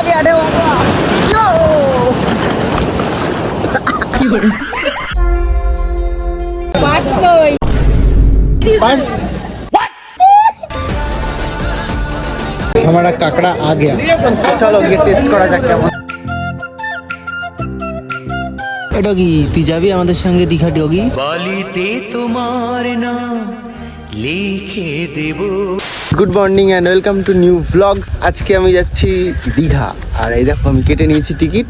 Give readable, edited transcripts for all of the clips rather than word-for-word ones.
गया रे बाबा पर्स কই पर्स हमारा काकड़ा आ गया। चलो ये टेस्ट करा যাক কেমন। ডগি তুই যাবি আমাদের সঙ্গে দীঘা ডগি? বলিতে তোমার নাম লিখে দেব। Good morning and welcome to new blog. আজকে আমি যাচ্ছি দীঘা, আর এই দেখো আমি কেটে নিয়েছি টিকিট।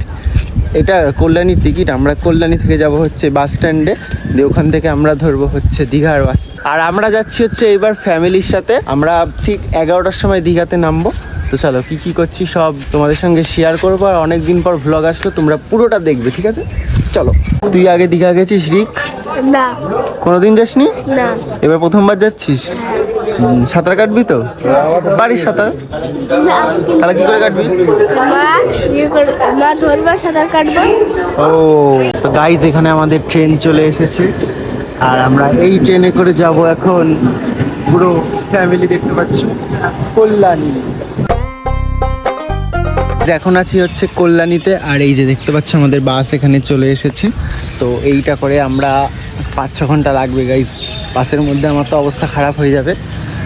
এটা কল্যাণীর টিকিট। আমরা কল্যাণী থেকে যাব হচ্ছে বাস স্ট্যান্ডে, দিয়ে ওখান থেকে আমরা ধরবো হচ্ছে দীঘার বাস। আর আমরা যাচ্ছি হচ্ছে এইবার ফ্যামিলির সাথে। আমরা ঠিক 11টার সময় দীঘাতে নামবো। তো চলো কী কী করছি সব তোমাদের সঙ্গে শেয়ার করবো, আর অনেকদিন পর ভ্লগ আসলো, তোমরা পুরোটা দেখবে, ঠিক আছে? চলো। তুই আগে দীঘা গেছিস রিক? না কোনোদিন যাসনি? না এবার প্রথমবার যাচ্ছিস? সাঁতার কাটবি তো? পারিস সাঁতার? তাহলে কি করে কাটবি? মা ধরবা সাঁতার কাটবো। ও তো গাইজ, এখানে আমাদের ট্রেন চলে এসেছে, আর আমরা এই ট্রেনে করে যাব এখন পুরো ফ্যামিলি, দেখতে পাচ্ছ, কল্যাণী। এখন আছি হচ্ছে কল্যাণীতে, আর এই যে দেখতে পাচ্ছ আমাদের বাস এখানে চলে এসেছে। তো এইটা করে আমরা 5-6 ঘন্টা লাগবে গাইজ। বাসের মধ্যে আমার তো অবস্থা খারাপ হয়ে যাবে।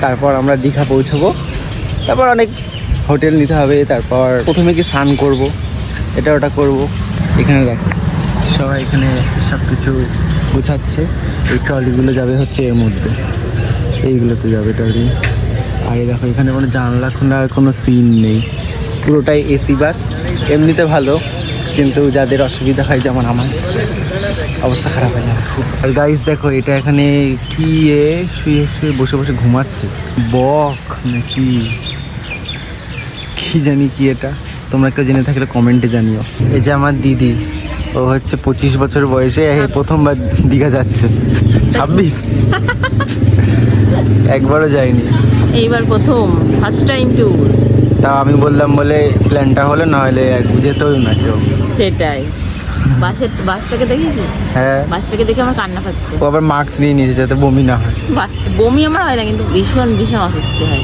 তারপর আমরা দীঘা পৌঁছবো, তারপর অনেক হোটেল নিতে হবে, তারপর প্রথমে কি স্নান করব, এটা ওটা করব। এখানে দেখো সবাই এখানে সব কিছু গুছাচ্ছে। এই ট্রলিগুলো যাবে হচ্ছে এর মধ্যে, এইগুলোতে যাবে ট্রলি। আর এই দেখো এখানে কোনো জানলা খোলার কোনো সিন নেই, পুরোটাই এসি বাস। এমনিতে ভালো, কিন্তু যাদের অসুবিধা হয় যেমন আমার, অবস্থা খারাপ হয়ে যাবে খুব। আর গাইস দেখো এটা এখানে কি শুয়ে শুয়ে বসে বসে ঘুমাচ্ছে, বক নাকি কি জানি কি এটা। তোমরা কেউ জেনে থাকলে কমেন্টে জানিও। এই যে আমার দিদি, ও হচ্ছে 25 বছর বয়সে প্রথমবার দীঘা যাচ্ছে। 26 একবারও যায়নি, এইবার প্রথম, ফার্স্ট টাইম ট্যুর। তাও আমি বললাম বলে প্ল্যানটা হলো, না হলে যেতেও না কেউ। সেটাই। বাসটাকে দেখেছিস? হ্যাঁ, বাসটাকে দেখে আমার কান্না পাচ্ছে। ও আবার মাস্ক নিয়ে নিয়েছে যাতে বমি না হয়। বমি আমার হয় না, কিন্তু ভীষণ ভীষণ অস্বস্তি হয়।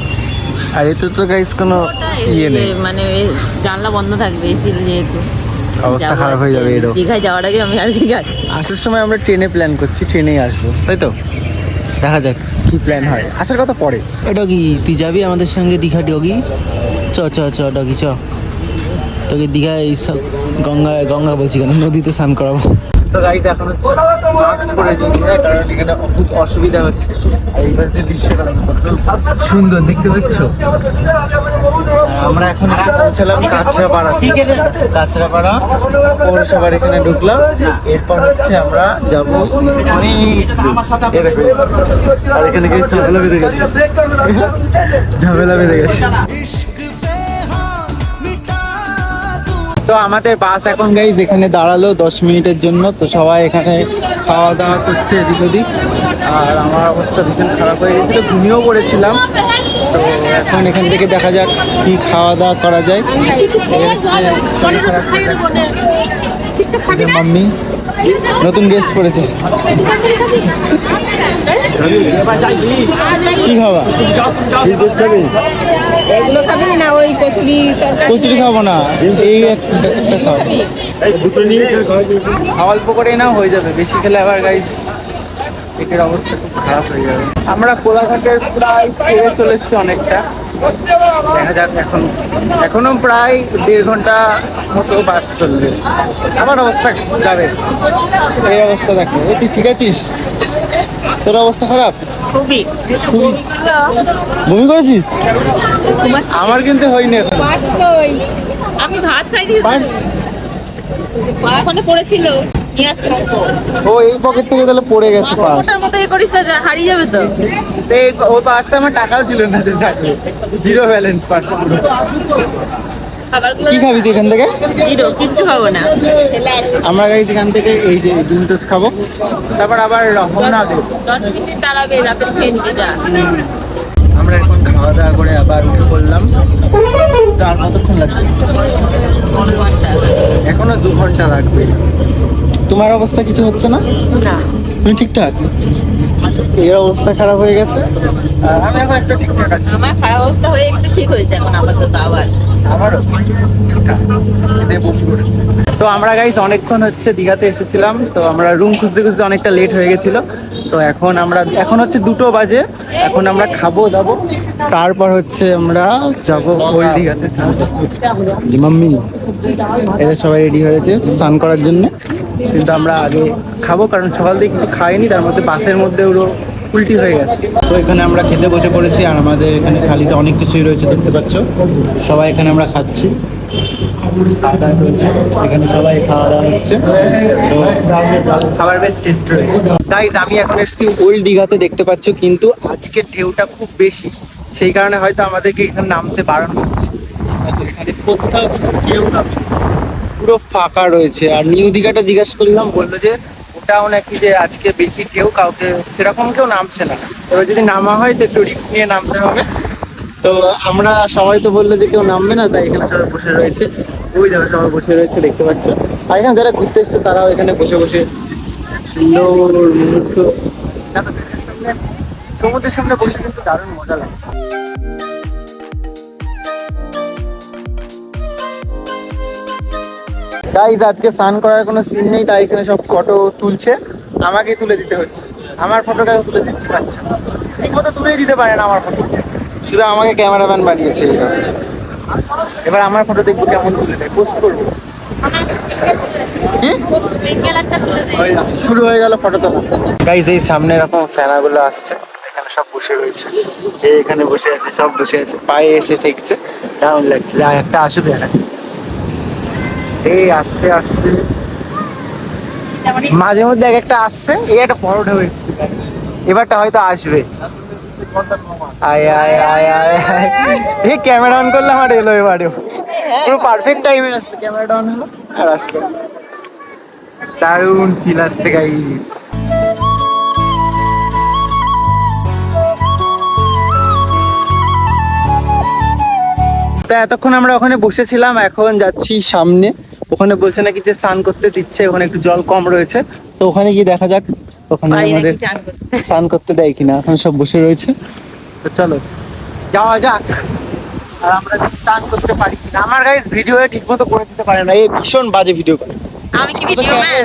আর এতে তো গাইস কোনো ইয়ে নেই, মানে জানলা বন্ধ থাকবে এসি, যেহেতু অবস্থা খারাপ হয়ে যাবে। এরও দীঘায় যাওয়ার আগে আমি আজকে আসার সময় আমরা ট্রেনে প্ল্যান করছি, ট্রেনেই আসবো, তাই তো? দেখা যাক কি প্ল্যান হয়, আসার কথা পরে। ডগি তুই যাবি আমাদের সঙ্গে দীঘা ডগি? চ চ চ ডগি চ, তোকে দীঘায় এইসব গঙ্গা বলছি কেন, নদীতে স্নান করাবো। তো গাইস এখন হচ্ছে মাস্ক পরে দিয়েছি, কারণ এখানে খুব অসুবিধা হচ্ছে। এই পাশে দৃশ্যটা সুন্দর দেখতে পাচ্ছ। আমরা এখন এসে পৌঁছালাম কাঁচরাপাড়া। কাঁচরাপাড়া পৌরসভার এখানে ঢুকলাম। এরপর হচ্ছে আমরা যাবো অনেক, আর এখানে গিয়ে ঝামেলা বেঁধে গেছে, ঝামেলা বেঁধে গেছে। তো আমাদের বাস এখন গাইজ এখানে দাঁড়ালো 10 মিনিটের জন্য। তো সবাই এখানে খাওয়া দাওয়া করছে এদিক ওদিক, আর আমার অবস্থা ভীষণ খারাপ হয়ে গেছিলো, ঘুমিয়েও পড়েছিলাম। তো এখন এখান থেকে দেখা যাক কি খাওয়া দাওয়া করা যায়। মাম্মি নতুন ড্রেস পরেছে, কি খাবা? কচুরি খাবো না, এই একটা খাবো, অল্প করে নাও হয়ে যাবে, বেশি খেলে আবার গাইস পেটের অবস্থা খুব খারাপ হয়ে যাবে। আমরা কোলাঘাটের প্রায় ছেড়ে চলে এসছি অনেকটা, দেখা যাক এখনো প্রায় 1.5 ঘন্টা মতো বাস চলবে, আমার অবস্থা যাবে। এই অবস্থা দেখো, তুই ঠিক আছিস? তোর অবস্থা খারাপ? খুবই। বমি করেছিস? আমার কিন্তু হয়নি এখন। পার্স কই? আমি ভাত খাইনি। পার্স ওখানে পড়েছিল, নিয়ে আসো। ও এই পকেট থেকে তাহলে পড়ে গেছে পার্স। ওটার মতো করিস না, হারিয়ে যাবে তো। ওই পার্সে আমার টাকাও ছিল না, থাকবে জিরো ব্যালেন্স পার্স। কি খাবি তুই এখান থেকে? কিচ্ছু খাবো না। আমরা গাইজ এখান থেকে এই যে ডিম টোস্ট খাবো, তারপর আবার রওনা দেবো। 10 মিনিট দাঁড়াবে, তারপরে খেয়ে নিতে যা। আমরা এখন খাওয়া দাওয়া করে আবার উঠে পড়লাম। তার কতক্ষণ লাগছে? এখনো 2 ঘন্টা লাগবে। তোমার অবস্থা কিছু হচ্ছে না? না, তুমি ঠিকঠাক? এর অবস্থা খারাপ হয়ে গেছে, আর আমি এখন একটু ঠিকঠাক আছি। আমার খারাপ অবস্থা হয়ে একটু ঠিক হয়েছে এখন আপাতত। আবার আমারও তো আমরা গাইস অনেকক্ষণ হচ্ছে দীঘাতে এসেছিলাম, তো আমরা রুম খুঁজতে খুঁজতে অনেকটা লেট হয়ে গেছিল। তো এখন হচ্ছে 2টো বাজে, এখন আমরা খাবো দাবো, তারপর হচ্ছে আমরা যাবো ওল্ড দীঘাতে স্নান করতে। জি মাম্মি, এদের সবাই রেডি হয়েছে স্নান করার জন্য, কিন্তু আমরা আগে খাবো কারণ সকাল থেকে কিছু খাইনি, তার মধ্যে বাসের মধ্যে ওরও উল্টি হয়ে গেছে। তো এখানে আমরা খেতে বসে পড়েছি, আর আমাদের এখানে থালিতে অনেক কিছুই রয়েছে দেখতে পাচ্ছ। সবাই এখানে আমরা খাচ্ছি, খাওয়া দাওয়া চলছে, এখানে সবাই খাওয়া দাওয়া হচ্ছে, তো খাবার বেশ টেস্ট রয়েছে। গাইস আমি এখন এসেছি ওল্ড দীঘাতে দেখতে পাচ্ছ, কিন্তু আজকে ঢেউটা খুব বেশি, সেই কারণে হয়তো আমাদেরকে এখানে নামতে বারণ হচ্ছে। এখানে কোথাও কোনো ঢেউ না, পুরো ফাঁকা রয়েছে। আর নিউ দীঘাটা জিজ্ঞাসা করলাম, বললো যে ওটাও নাকি যে আজকে বেশি ঢেউ, কাউকে সেরকম কেউ নামছে না। এবার যদি নামা হয় তো একটু রিস্ক নিয়ে নামতে হবে। তো আমরা সবাই তো বললো যে কেউ নামবে না, তাই এখানে সবাই বসে রয়েছে, ওই যাবে সবাই বসে রয়েছে দেখতে পাচ্ছ। আর এখানে যারা ঘুরতে এসছে তারাও এখানে বসে বসে সুন্দর মুহূর্ত, সমুদ্রের সামনে বসে কিন্তু দারুণ মজা লাগে। গাইজ আজকে স্নান করার কোনো সিন নেই, তাই এখানে সব ফটো তুলছে, আমাকেই তুলে দিতে হচ্ছে। আমার ফটোটা তুলে দিতে পারছে না, ঠিক মতো তুলেই দিতে পারে না আমার ফটো, শুধু আমাকে ক্যামেরাম্যান বানিয়েছে। এবার আমার ফটো দেখবো কেমন তুলে দেয়, পোস্ট করবো। কি শুরু হয়ে গেল ফটো তোলা। গাইজ এই সামনে এরকম ফ্যানাগুলো আসছে, এখানে সব বসে রয়েছে, এখানে বসে আছে, সব বসে আছে, পায়ে এসে ঠেকছে, দারুণ লাগছে। একটা আসবে, এই আসছে আসছে, মাঝে মধ্যে এক একটা আসছে, এই একটা বড় ঢেউ, এবারটা হয়তো আসবে। আয় আয় আয় আয় আয়, এই ক্যামেরা অন করলাম আর এলো, এবারেও পুরো পারফেক্ট টাইমে আসলো, ক্যামেরাটা অন হলো আর আসলো, দারুণ ফিল আসছে গাইস। তো এতক্ষণ আমরা ওখানে বসেছিলাম, এখন যাচ্ছি সামনে, ওখানে বলছে নাকি যে স্নান করতে দিচ্ছে, ওখানে একটু জল কম রয়েছে, তো ওখানে গিয়ে দেখা যাক ওখানে আমাদের স্নান করতে দেয় কিনা। এখন সব বসে রয়েছে, তো চলো যাওয়া যাক, আর আমরা স্নান করতে পারি কিনা। আমার গাইস ভিডিও ঠিক মতো করে দিতে পারে না, এই ভীষণ বাজে ভিডিও করে। আমি কি ভিডিও ম্যান?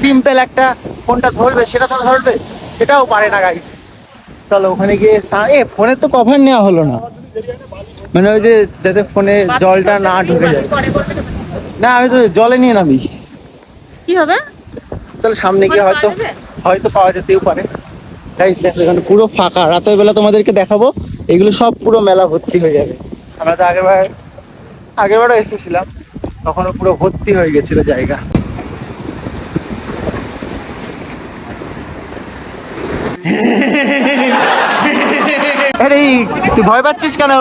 সিম্পল একটা ফোনটা ধরবে, সেটা তো ধরবে, সেটাও পারে না গাইস। চলো ওখানে গিয়ে ফোনের তো কভার নেওয়া হলো না, মানে ওই যে যাতে ফোনে জলটা না ঢুকে যায়। না আমি তো জলে নিয়ে নামি, কি হবে? চলো সামনে গিয়ে হয়তো হয়তো পাওয়া যেতেও পারে। গাইস দেখো এখানে পুরো ফাঁকা, রাতের বেলা তোমাদেরকে দেখাবো, এগুলো সব পুরো মেলা ভর্তি হয়ে যাবে। আমরা তো আগেরবারও এসেছিলাম, তখনও পুরো ভর্তি হয়ে গেছিল জায়গা। আরে তুই ভয় পাচ্ছিস কেন?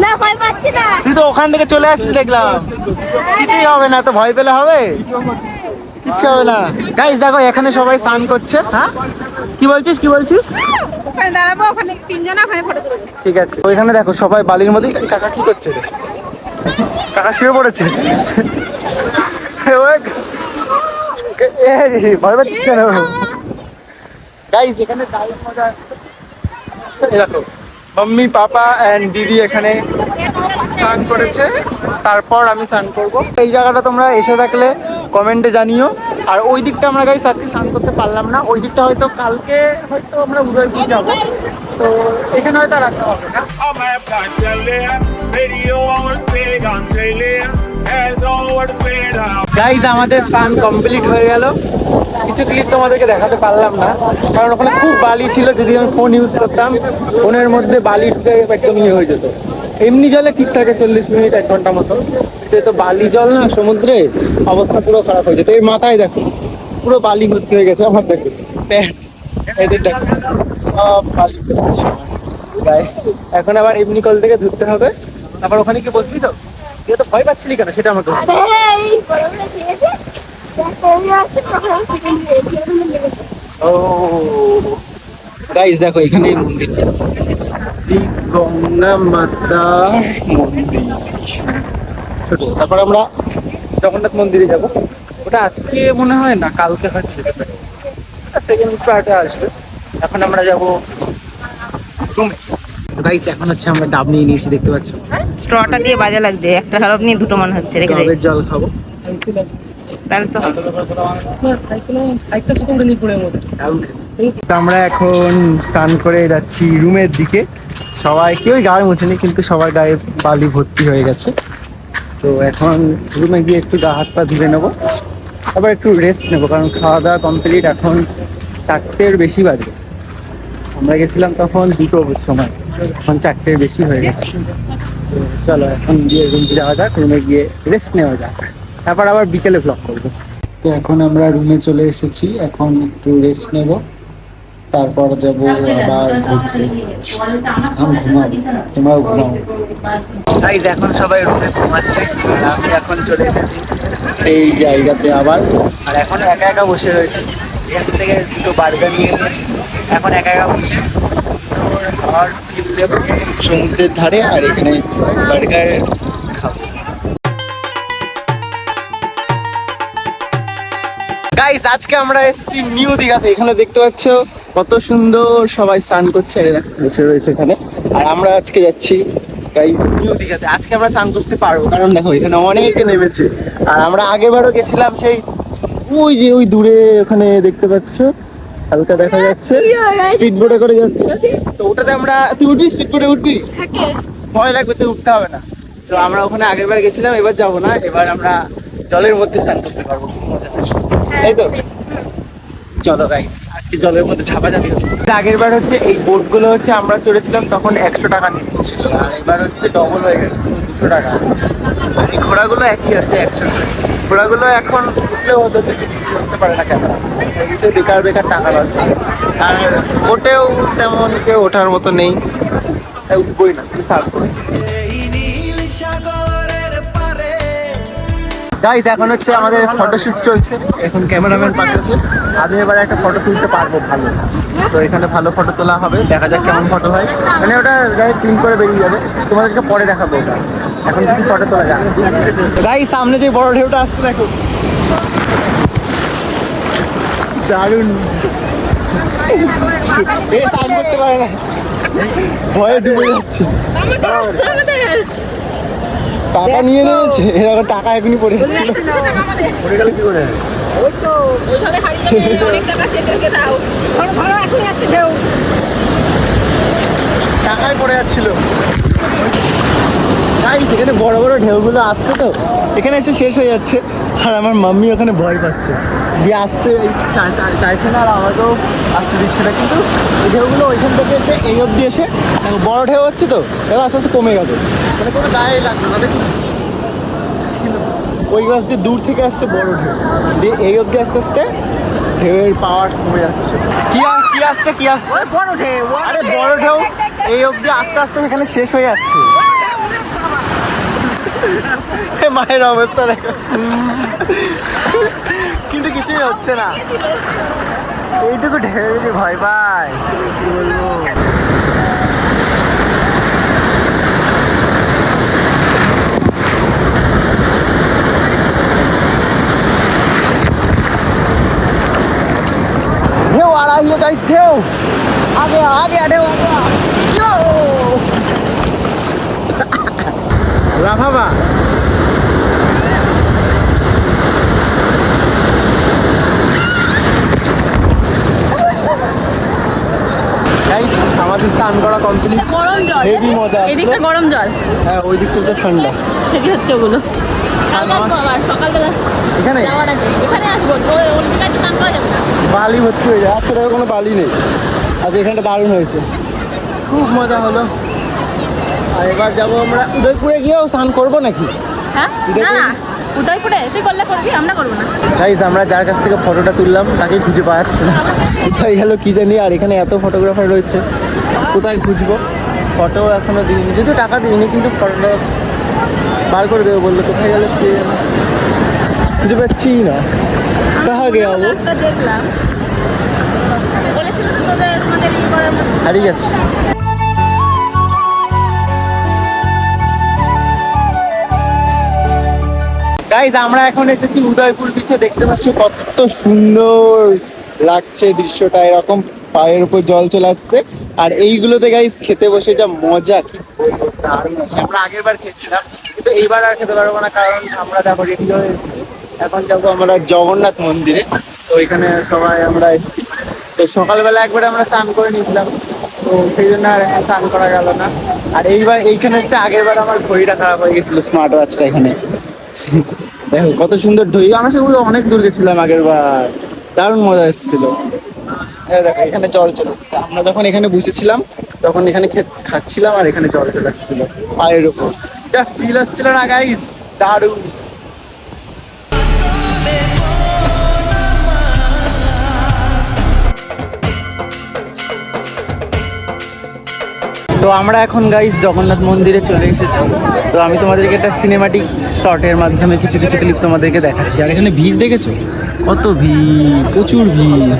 না ভয় পাচ্ছি না, তুই তো ওখান থেকে চলে আসলি দেখলাম, কিছুই হবে না, তো ভয় পেলে হবে? কিচ্ছু হবে না। গাইস দেখো এখানে সবাই স্নান করছে। হ্যাঁ কি বলছিস? ওখানে দাঁড়াবো, ওখানে তিনজন ওখানে ফটো তুলবো। ঠিক আছে, ওইখানে দেখো সবাই বালির মধ্যে। কাকা কি করছে রে? কাকা শুয়ে পড়েছে। ভয় পাচ্ছিস কেন? গাইস এখানে দারুণ মজা আসছে। দেখো মাম্মি পাপা এন্ড দিদি এখানে স্নান করেছে, তারপর আমি স্নান করব। এই জায়গাটা তোমরা এসে থাকলে কমেন্টে জানিও। আর ওই দিকটা আমরা গাইস আজকে স্নান করতে পারলাম না, ওই দিকটা হয়তো কালকে হয়তো আমরা উদয়পুর যাবো, তো এখানে হয়তো আর আসা হবে না। গাইস আমাদের স্নান কমপ্লিট হয়ে গেল, কিছু ক্লিপ তোমাদেরকে দেখাতে পারলাম না কারণ ওখানে খুব বালি ছিল, যদি আমি ফোন ইউজ করতাম ফোনের মধ্যে বালি ঢুকে একদম ইয়ে হয়ে যেত। এমনি জলে ঠিক থাকে 40 মিনিট 1 ঘন্টা মতো, তো বালি জল না সমুদ্রে, অবস্থা পুরো খারাপ হয়ে যেত। এই মাথায় দেখো পুরো বালি ভর্তি হয়ে গেছে আমার, দেখো প্যান্ট, এদের দেখো সব বালি গায়ে। এখন আবার এমনি কল থেকে ধুতে হবে, তারপর ওখানে কি বসবি? তো তুই তো ভয় পাচ্ছিলি কেন সেটা আমাকে ও গাইস দেখো এখানে এই মন্দিরটা, শ্রী গঙ্গা মাতা মন্দির ছোট। তারপর আমরা জগন্নাথ মন্দিরে যাব, ওটা আজকে মনে হয় না, কালকে হচ্ছে, সেকেন্ড পার্টে আসবে। এখন আমরা যাব রুমে। গাইস এখন হচ্ছে আমরা ডাব নিয়ে নিয়েছি, দেখতে পাচ্ছ। স্ট্রটা দিয়ে বাজে লাগছে, একটা হলফ নিয়ে দুটো মনে হচ্ছে, রেখে দে। ডাবের জল খাবো। তাহলে তো তো আমরা এখন স্নান করে যাচ্ছি রুমের দিকে। সবাই কেউই গায়ে মুছেনি, কিন্তু সবার গায়ে বালি ভর্তি হয়ে গেছে। তো এখন রুমে গিয়ে একটু গা হাত পা ধুয়ে নেবো, আবার একটু রেস্ট নেবো, কারণ খাওয়া দাওয়া কমপ্লিট। এখন 4টের বেশি বাজে, আমরা গেছিলাম তখন 2টোর সময়, এখন 4টের বেশি হয়ে গেছে। তো চলো এখন গিয়ে রুমে যাওয়া যাক, রুমে গিয়ে রেস্ট নেওয়া যাক, তারপর আবার বিকেলে ব্লগ করবো। তো এখন আমরা রুমে চলে এসেছি, এখন একটু রেস্ট নেব, তারপর যাব আবার ঘুরতে। আমি ঘুমাবো, তোমরাও ঘুমাও। গাইস এখন সবাই রুমে ঘুমাচ্ছে, আর আমি এখন চলে এসেছি সেই জায়গাতে আবার। আর এখন একা একা বসে রয়েছি, এখান থেকে 2টো বার্গার নিয়ে এসেছি। এখন একা একা বসে আর ফিল্ম দেবো সমুদ্রের ধারে, আর এখানে বার্গার খাবো। গাইস আজকে আমরা এসেছি নিউ দীঘাতে। এখানে দেখতে পাচ্ছ কত সুন্দর সবাই স্নান করছে, এরা বসে রয়েছে এখানে। আর আমরা আজকে যাচ্ছি গাইস নিউ দীঘাতে। আজকে আমরা স্নান করতে পারবো, কারণ দেখো এখানে অনেকে নেমেছে। আর আমরা আগেরবারও গেছিলাম সেই ওই যে ওই দূরে ওখানে দেখতে পাচ্ছ হালকা দেখা যাচ্ছে, স্পিড বোটে করে যাচ্ছে। তো ওটাতে আমরা, তুই উঠবি স্পিড বোটে? উঠবি? ভয় লাগবে, তো উঠতে হবে না। তো আমরা ওখানে আগেরবার গেছিলাম, এবার যাবো না, এবার আমরা জলের মধ্যে স্নান করতে পারবো, খুব মজা আসবে, তাই তো? চলো গাইস আজকে জলের মধ্যে ঝাপাঝাপি হবে। আগের বার হচ্ছে এই বোটগুলো হচ্ছে আমরা চড়েছিলাম তখন 100 টাকা নিচ্ছিল, আর এবার হচ্ছে ডবল হয়ে গেছে 200 টাকা। আর এই ঘোড়াগুলো একই আছে 100 টাকা। ঘোড়াগুলো এখন উঠলেও হতো, করতে পারে না কেন, বেকার বেকার টাকা লাগছে। আর ওটেও তেমন কেউ ওঠার মতো নেই, তাই উঠবই না, সার্ভ করে। গাইস এখন হচ্ছে আমাদের ফটোশুট চলছে, এখন ক্যামেরাম্যান পাঠাচ্ছে। আমি এবার একটা ফটো তুলতে পারবো ভালো, তো এখানে ভালো ফটো তোলা হবে, দেখা যাক কেমন ফটো হয়। মানে ওটা গাইস ক্লিন করে বেরিয়ে যাবে, তোমাদেরকে পরে দেখাবো ওটা, এখন কিছু ফটো তোলা যাক। গাইস সামনে যে বড় ঢেউটা আসছে দেখো, দারুণ। স্নান করতে পারে না, ভয়ে ডুবে যাচ্ছে। টাকা নিয়ে নিয়েছে, এরকম টাকা এখনই পড়ে যাচ্ছিল। পড়ে গেলে কি করে? টাকায় পড়ে যাচ্ছিল। এখানে বড় বড় ঢেউগুলো আসছে, তো এখানে এসে শেষ হয়ে যাচ্ছে। আর আমার মাম্মি ওখানে ভয় পাচ্ছে, দিয়ে আসতে চাইছে না, আর আমাকেও আসতে দিচ্ছে না। কিন্তু এই ঢেউগুলো ওইখান থেকে এসে এই অবধি এসে বড় ঢেউ হচ্ছে, তো এবার আস্তে আস্তে কমে গেছে, মানে কোনো গায়ে লাগবে না। দেখুন ওই গাছ দিয়ে দূর থেকে আসছে বড় ঢেউ, দিয়ে এই অবধি আস্তে আস্তে ঢেউয়ের পাওয়ার কমে যাচ্ছে। কি আসছে কি আসছে? বড় ঢেউ। আরে বড় ঢেউ এই অবধি আস্তে আস্তে এখানে শেষ হয়ে যাচ্ছে। মায়ের অবস্থা দেখো, কিন্তু কিছুই হচ্ছে না। এইটুকু ঢেউ যদি ভয় পায় কি বলবো। ढेउ आ रहा है गाइस, ढेउ आ गया ढेउ आ गया। लाफाबा গাইস আমাদের স্নান করা কমপ্লিট, গরম জল, হেভি মজা। এদিকটা গরম জল, হ্যাঁ ওই দিকটা তো ঠান্ডা। হেভি হচ্ছে ওগুলো। সকালবেলা এখানে এখানে আসবো, স্নান করা যাবে না, বালি ভর্তি হয়ে যায়। আজকে কোনো বালি নেই, আজ এখানটা দারুণ হয়েছে, খুব মজা হলো। আর এবার যাবো আমরা উদয়পুরে, গিয়েও স্নান করবো নাকি? হ্যাঁ না না, উদয়পুরে তুই করলে করবি, আমরা করবো না। গাইস আমরা যার কাছ থেকে ফটোটা তুললাম তাকে খুঁজে পাওয়া যাচ্ছে না, কোথায় গেল কি জানি। আর এখানে এত ফটোগ্রাফার রয়েছে, কোথায় খুঁজবো? ফটো এখনো দিইনি, যদিও টাকা দিইনি, কিন্তু ফটোটা বার করে দেবো বললো, কোথায় গেল কে খুঁজে পাচ্ছি না। কাহা গেয়া ও? দেখলাম বলেছিল তো তোমাদের ইয়ে করার মধ্যে হারিয়ে গেছে। গাইস আমরা এখন এসেছি উদয়পুর বিচে, দেখতে পাচ্ছি কত সুন্দর লাগছে দৃশ্যটা। এরকম পায়ের উপর জল চলে আসছে। আর এইগুলোতে গাইস খেতে বসে যা মজা, কি বলবো, দারুণ আছে। আমরা আগের বার খেয়েছিলাম, কিন্তু এইবার আর খেতে পারবো না, কারণ আমরা দেখো রেডি হয়ে এসেছি। এখন যাবো আমরা জগন্নাথ মন্দিরে। তো এখানে সবাই আমরা এসেছি। তো সকালবেলা একবার আমরা স্নান করে নিয়েছিলাম, তো সেই জন্য আর এখন স্নান করা গেল না। আর এইবার এইখানে হচ্ছে আগের বার আমার ঘড়িটা খারাপ হয়ে গেছিল, স্মার্ট ওয়াচটা। এখানে দেখো কত সুন্দর ঢই। আমরা সেগুলো অনেক দূর গেছিলাম আগের বার, দারুণ মজা এসেছিল। দেখো এখানে জল চলে এসছে। আমরা যখন এখানে বসেছিলাম তখন এখানে খাচ্ছিলাম, আর এখানে জল চলে আসছিল পায়ের উপর। যা ফিল হচ্ছিল না গাইস, দারুণ। তো আমরা এখন গাইস জগন্নাথ মন্দিরে চলে এসেছি। তো আমি তোমাদেরকে একটা সিনেমাটিক শর্টের মাধ্যমে কিছু কিছু ক্লিপ তোমাদেরকে দেখাচ্ছি। আর এখানে ভিড় দেখেছো, কত ভিড়, প্রচুর ভিড়।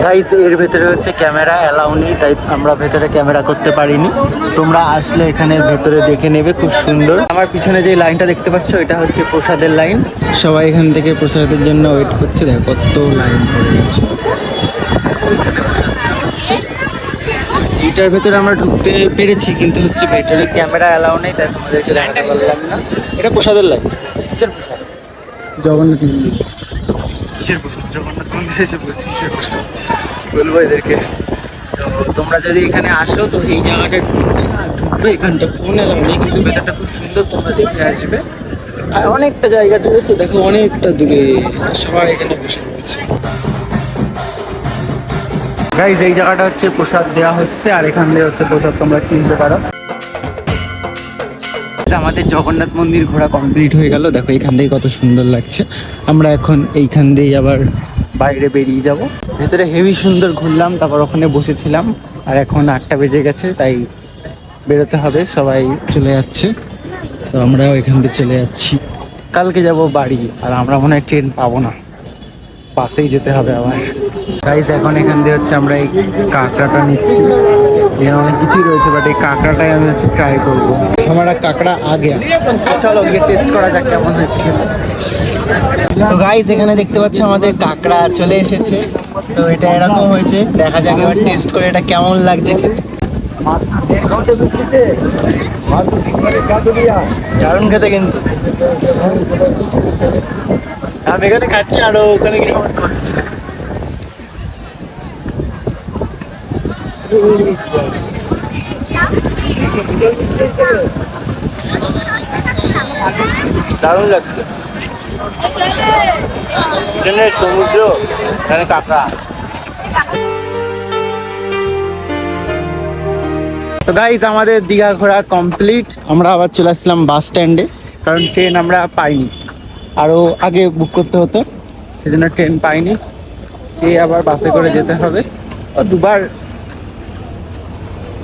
গাইস এর ভেতরে হচ্ছে ক্যামেরা অ্যালাউ নেই, তাই আমরা ভেতরে ক্যামেরা করতে পারিনি। তোমরা আসলে এখানে ভেতরে দেখে নেবে, খুব সুন্দর। আমার পিছনে যে লাইনটা দেখতে পাচ্ছ, এটা হচ্ছে প্রসাদের লাইন। সবাই এখান থেকে প্রসাদের জন্য ওয়েট করছে। দেখো কত লাইন পড়ে গেছে। এটার ভেতরে আমরা ঢুকতে পেরেছি, কিন্তু হচ্ছে ভেতরে ক্যামেরা অ্যালাউ নেই, তাই তোমাদেরকে দেখাতে পারলাম না। এটা প্রসাদের লাইন। কিসের প্রসাদ? জগন্নাথ মন্দির। কিসের প্রসাদ? জগন্নাথ মন্দিরে এসে বলছি কিসের প্রসাদ, কি বলবো এদেরকে। তো তোমরা যদি এখানে আসো, তো এই জায়গাটা ঢুকবে, এখানটা ফোন এলাও নেই, কিন্তু ভেতরটা খুব সুন্দর, তোমরা দেখে আসবে। আর অনেকটা জায়গা জুড়ে, তো দেখো অনেকটা দূরে সবাই এখানে বসে রয়েছে। গাইস এই জায়গাটা হচ্ছে প্রসাদ দেওয়া হচ্ছে, আর এখান দিয়ে হচ্ছে প্রসাদ তোমরা কিনতে পারো। আমাদের জগন্নাথ মন্দির ঘোরা কমপ্লিট হয়ে গেল। দেখো এখান থেকে কত সুন্দর লাগছে। আমরা এখন এইখান দিয়ে আবার বাইরে বেরিয়ে যাব। ভেতরে হেভি সুন্দর ঘুরলাম, তারপর ওখানে বসেছিলাম। আর এখন 8টা বেজে গেছে, তাই বেরোতে হবে, সবাই চলে যাচ্ছে। তো আমরাও এখান থেকে চলে যাচ্ছি। কালকে যাব বাড়ি, আর আমরা মনে হয় ট্রেন পাবো না, বাসেই যেতে হবে আবার। গাইস এখন এখান দিয়ে হচ্ছে আমরা এই কাঁকড়াটা নিচ্ছি। এখানে অনেক কিছুই রয়েছে, বাট এই কাঁকড়াটাই আমি হচ্ছে ট্রাই করবো। हमारा কাঁকড়া আগে, চলো গিয়ে টেস্ট করা যাক কেমন হয়েছে খেতে। তো গাইস এখানে দেখতে পাচ্ছ আমাদের কাঁকড়া চলে এসেছে। তো এটা এরকম হয়েছে, দেখা যাক এবার টেস্ট করে এটা কেমন লাগছে খেতে। দারুণ খেতে কিন্তু। আমি এখানে খাচ্ছি, আরো ওখানে গিয়ে খাচ্ছে। দারুণ লাগছে। এখানে সমুদ্র, এখানে কাঁকড়া। তো গাইজ আমাদের দীঘা ঘোরা কমপ্লিট। আমরা আবার চলে আসলাম বাস স্ট্যান্ডে, কারণ ট্রেন আমরা পাইনি, আরও আগে বুক করতে হতো, সেজন্য ট্রেন পাইনি। সে আবার বাসে করে যেতে হবে। ও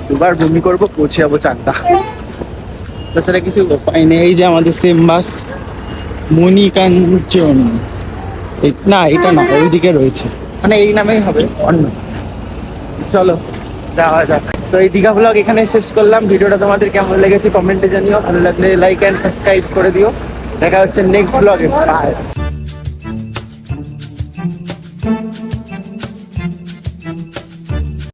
দুবার বমি করবো, পৌঁছে যাবো 4টা। তাছাড়া কিছু পাইনি। এই যে আমাদের সেম বাস, মণিকাঞ্চন। না এটা না, ওইদিকে রয়েছে, মানে এই নামেই হবে, অন্য। চলো যাওয়া যাক। তো এই দীঘা ব্লগ এখানে শেষ করলাম। ভিডিওটা তোমাদের কেমন লেগেছে কমেন্টে জানিও। ভালো লাগলে লাইক অ্যান্ড সাবস্ক্রাইব করে দিও। দেখা হচ্ছে নেক্সট ব্লগে। বাই।